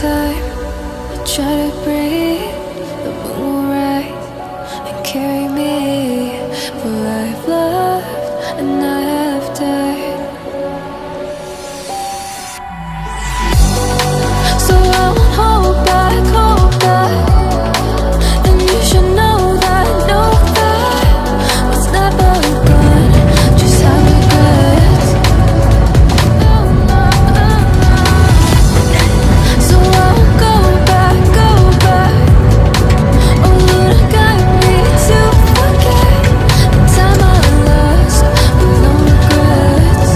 time I try to breathe, the moon will rise and carry me. For I've loved and I have died. So I won't hold back, hold back. And you should know that what's never gone just have regrets. So I won't go back, go back. Oh, you done got me to forget the time I lost with no regrets.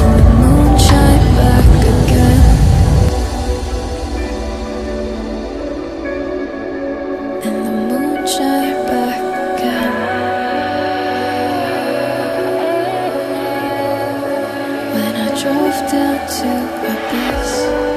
And the moon shine back again. And the moon shine back again. When I drove down to my base.